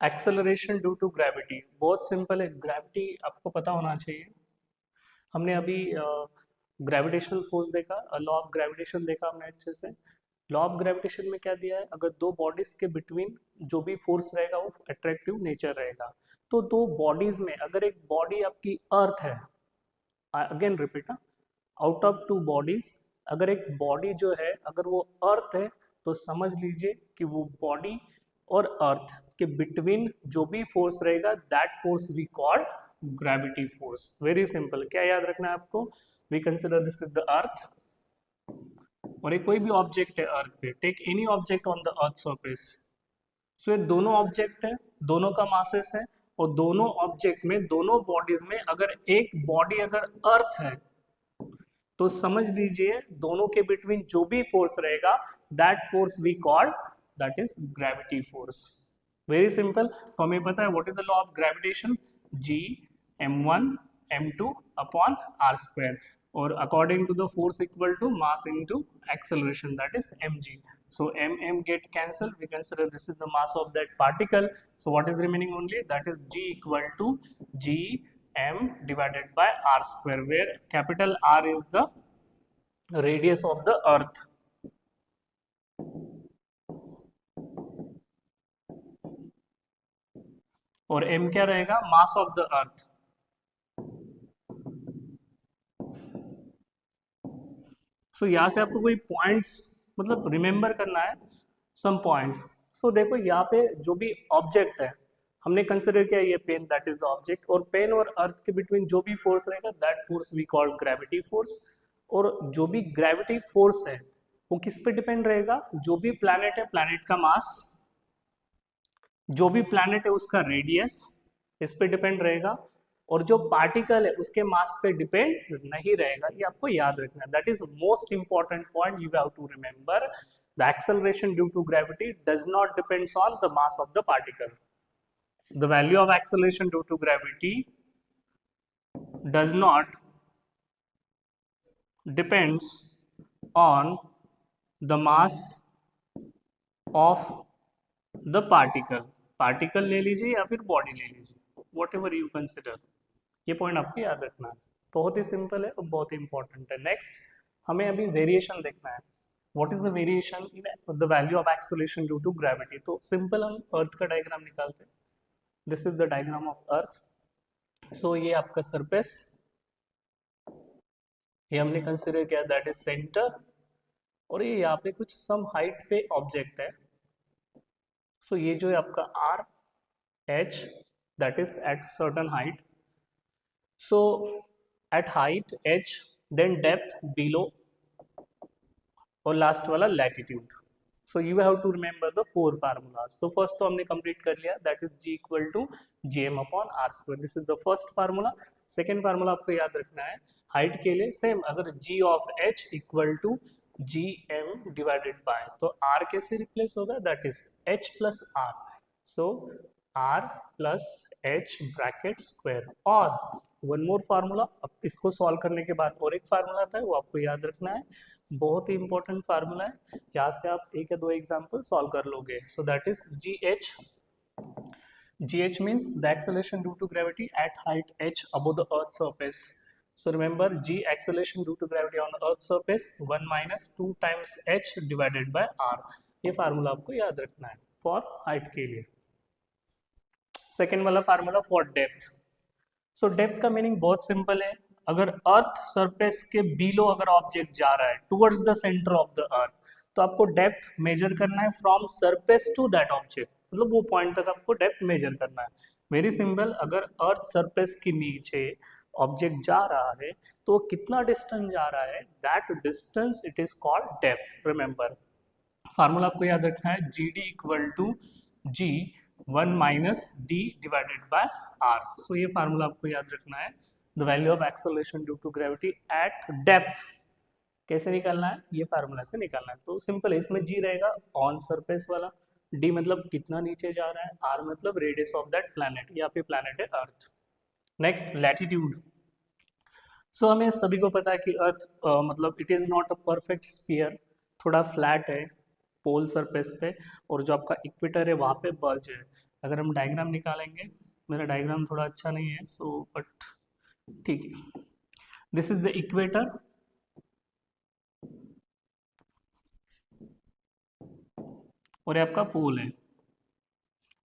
Acceleration due to gravity बहुत simple है। Gravity आपको पता होना चाहिए। हमने अभी ग्रेविटेशनल फोर्स देखा, लॉ ऑफ ग्रेविटेशन देखा हमने अच्छे से। लॉ ऑफ ग्रेविटेशन में क्या दिया है, अगर दो बॉडीज के बिटवीन जो भी फोर्स रहेगा वो अट्रैक्टिव नेचर रहेगा। तो दो बॉडीज में अगर एक बॉडी आपकी अर्थ है, again repeat, out of two bodies अगर एक बॉडी जो है अगर वो अर्थ है, तो समझ लीजिए कि वो बॉडी और अर्थ के बिटवीन जो भी फोर्स रहेगा that force we call gravity force. Very simple, क्या याद रखना है आपको? We consider this is the earth और एक कोई भी ऑब्जेक्ट है अर्थ पे, take any object on the earth surface. So ये दोनों ऑब्जेक्ट है, दोनों का मासेस है, और दोनों ऑब्जेक्ट में दोनों बॉडीज में अगर एक बॉडी अगर अर्थ है तो समझ लीजिए दोनों के बिटवीन जो भी फोर्स रहेगा that force we call that is gravity force. Very simple. तो हमें पता है what is the law of gravitation, G m1 m2 upon r square, और according to the force equal to mass into acceleration that is mg. So m get cancelled, we consider this is the mass of that particle, so what is remaining only, that is g equal to g m divided by r square, where capital R is the radius of the earth. और m क्या रहेगा, मास of the अर्थ। सो यहाँ से आपको कोई points मतलब remember करना है, सम पॉइंट्स। सो देखो यहाँ पे जो भी ऑब्जेक्ट है हमने कंसिडर किया ये pen that is the object, और पेन और अर्थ के बिटवीन जो भी फोर्स रहेगा that force we call gravity force. और जो भी ग्रेविटी फोर्स है वो किस पे डिपेंड रहेगा, जो भी प्लैनेट है प्लैनेट का मास, जो भी प्लैनेट है उसका रेडियस इस पे डिपेंड रहेगा, और जो पार्टिकल है उसके मास पे डिपेंड नहीं रहेगा। ये आपको याद रखना है, that is most important point you have to remember. The acceleration due to gravity does not depends on the mass of the particle. The value of acceleration due to gravity does not depends on the mass of the particle. Particle ले लीजिए या फिर body ले लीजिए, what ever you consider. ये point आपको याद रखना है, बहुत ही सिंपल है और बहुत ही इंपॉर्टेंट है। नेक्स्ट हमें अभी वेरिएशन देखना है। What is the variation in the value of acceleration due to gravity. तो सिंपल हम अर्थ का डायग्राम निकालते हैं। This is the diagram of earth. So ये आपका सरफेस, ये हमने कंसिडर किया दैट इज सेंटर, और ये यहाँ पे कुछ सम हाइट पे ऑब्जेक्ट है। सो ये जो है आपका R h that is at certain height. So at height h, then depth below, और लास्ट वाला latitude. So you have to remember the four formulas. So first तो हमने complete कर लिया, that is g equal to gm upon r square. This is the first formula. Second formula आपको याद रखना है height के लिए same, अगर g of h equal to gm divided by, तो r कैसे replace होगा, that is h plus r. So r plus h bracket square, और one more formula। अब इसको solve करने के बाद और एक फार्मूला आता है वो आपको याद रखना है, बहुत ही इंपॉर्टेंट फार्मूला है। यहाँ से आप एक या दो एग्जाम्पल सॉल्व कर लोगे। So that is g h. G h means the acceleration due to gravity at height h above the earth surface. So remember g acceleration due to gravity on the earth surface 1 minus 2 times h divided by r. ये formula आपको याद रखना है for height के लिए। Second वाला formula for depth. So depth का meaning बहुत सिंपल है, अगर अर्थ सरफेस के बिलो अगर ऑब्जेक्ट जा रहा है towards the centre of the earth, तो आपको डेप्थ मेजर करना है from surface to that object, मतलब वो पॉइंट तक आपको डेप्थ मेजर करना है। वेरी सिंपल, अगर अर्थ सरफेस के नीचे ऑब्जेक्ट जा रहा है तो कितना डिस्टेंस जा रहा है, that distance it is called depth. Remember formula आपको याद रखना है, g d equal to g 1 minus d divided by r. So ये फार्मूला आपको याद रखना है, the value of acceleration due to gravity at depth. कैसे निकालना है, ये फार्मूला से निकालना है। तो सिंपल है, इसमें जी रहेगा ऑन सरफेस वाला, डी मतलब कितना नीचे जा रहा है, आर मतलब रेडियस ऑफ दैट प्लैनेट, यहाँ पे प्लैनेट है अर्थ। Next latitude. सो हमें सभी को पता है कि अर्थ मतलब it is not a perfect sphere, थोड़ा फ्लैट है पोल सरफेस पे, और जो आपका इक्वेटर है वहाँ पे बर्ज है। अगर हम डायग्राम निकालेंगे, मेरा डायग्राम थोड़ा अच्छा नहीं है सो बट ठीक है, दिस इज द इक्वेटर और ये आपका पोल है।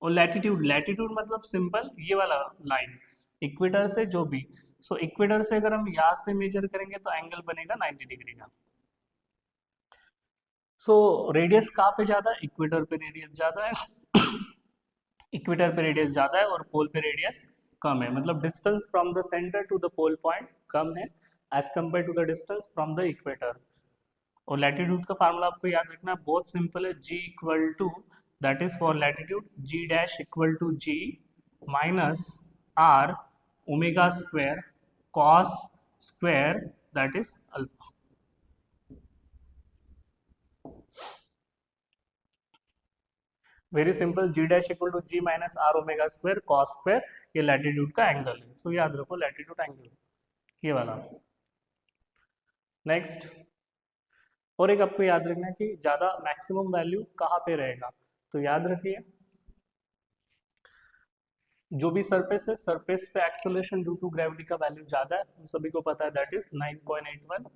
और लैटिट्यूड, लैटिट्यूड मतलब सिंपल ये वाला लाइन, इक्वेटर से जो भी, सो इक्वेटर से अगर हम यहाँ से मेजर करेंगे तो एंगल बनेगा 90 डिग्री का। सो रेडियस कहाँ पे ज़्यादा है, इक्वेटर पे रेडियस ज़्यादा है इक्वेटर पे रेडियस ज़्यादा है और पोल पे रेडियस कम है, मतलब distance from the centre to the pole point कम है as compare to the distance from the equator. और लैटिट्यूड का फार्मूला आपको याद रखना है, बहुत सिंपल है, g equal to, that is for latitude g dash equal to g minus r omega square cos square that is alpha. Very simple, g dash equal to g minus r omega square cos square, ये latitude का angle है। सो याद रखो latitude angle ये वाला। Next, और एक आपको याद रखना है कि ज़्यादा मैक्सिमम वैल्यू कहाँ पे रहेगा, तो याद रखिए जो भी सरफेस है, सरफेस पे एक्सेलरेशन ड्यू टू ग्रेविटी का वैल्यू ज़्यादा है, हम सभी को पता है, दैट इज 9.81।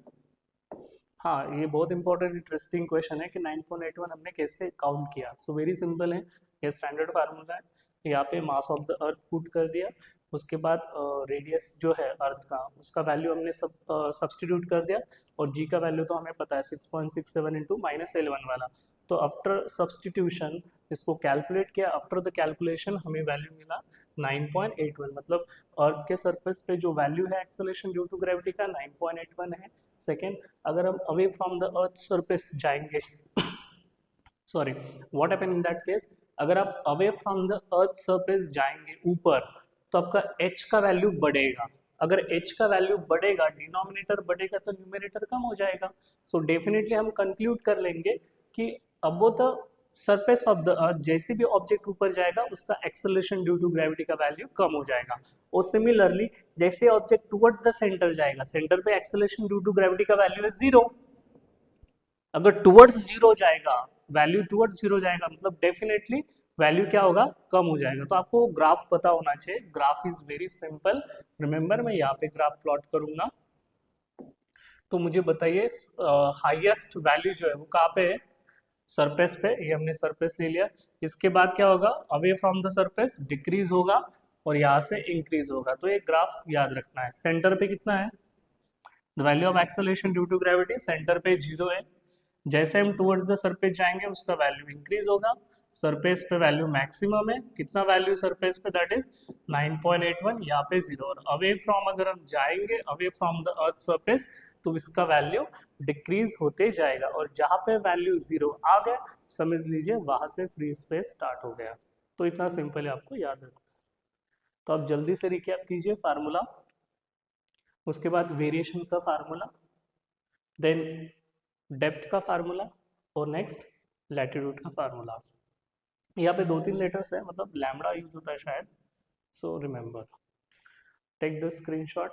हाँ, ये बहुत इंपॉर्टेंट इंटरेस्टिंग क्वेश्चन है कि 9.81 हमने कैसे काउंट किया। सो वेरी सिंपल है, ये स्टैंडर्ड फार्मूला है। यहाँ पे मास ऑफ द अर्थ पुट कर दिया, उसके बाद रेडियस जो है अर्थ का उसका वैल्यू हमने सब सब्सटीट्यूट कर दिया, और जी का वैल्यू तो हमें पता है 6.67 इंटू -11 वाला। तो आफ्टर सब्सटीट्यूशन इसको कैलकुलेट किया, आफ्टर द कैलकुलेशन हमें वैल्यू मिला 9.81, मतलब अर्थ के सरफेस पे जो वैल्यू है एक्सेलरेशन ड्यू टू ग्रेविटी का 9.81 है। सेकेंड, अगर हम away from the earth surface जाएंगे sorry what happen in that case, अगर आप away from the earth surface जाएंगे ऊपर तो आपका h का वैल्यू बढ़ेगा। अगर h का वैल्यू बढ़ेगा, डिनोमिनेटर बढ़ेगा तो न्यूमरेटर कम हो जाएगा। सो डेफिनेटली हम कंक्लूड कर लेंगे कि above the surface of the अर्थ जैसे भी ऑब्जेक्ट ऊपर जाएगा उसका एक्सेलरेशन ड्यू टू ग्रेविटी का वैल्यू कम हो जाएगा। और सिमिलरली जैसे ऑब्जेक्ट टुवर्ड्स द सेंटर जाएगा, सेंटर पे एक्सेलरेशन ड्यू टू ग्रेविटी का वैल्यू है 0। अगर टुवर्ड्स 0 जाएगा, वैल्यू टुवर्ड्स 0 जाएगा मतलब डेफिनेटली वैल्यू क्या होगा, कम हो जाएगा। तो आपको ग्राफ पता होना चाहिए, graph is very simple. Remember मैं यहाँ पे ग्राफ प्लॉट करूंगा, तो मुझे बताइए हाईएस्ट वैल्यू जो है वो कहाँ पे है, सरफेस पे, ये हमने सरफेस ले लिया। इसके बाद क्या होगा, away from the surface decrease होगा और यहाँ से इंक्रीज होगा। तो ये ग्राफ याद रखना है। सेंटर पे कितना है, the value of acceleration due to gravity, centre पे 0 है। जैसे हम टुवर्ड्स द सरफेस जाएंगे उसका वैल्यू इंक्रीज होगा, सरफेस पे वैल्यू मैक्सिमम है, कितना वैल्यू सरफेस पे, दैट इज 9.81, यहाँ पे 0। और अवे फ्रॉम अगर हम जाएंगे away from the earth surface तो इसका वैल्यू डिक्रीज होते जाएगा, और जहाँ पे वैल्यू 0 आ गया समझ लीजिए वहां से फ्री स्पेस स्टार्ट हो गया। तो इतना सिंपल है, आपको याद रखना। तो आप जल्दी से रिकैप कीजिए फार्मूला, उसके बाद वेरिएशन का फार्मूला, देन डेप्थ का फार्मूला, और नेक्स्ट लैटिट्यूड का फार्मूला। यहाँ पे 2-3 लेटर्स है, मतलब लैम्बडा यूज होता है शायद। So remember, take the screenshot.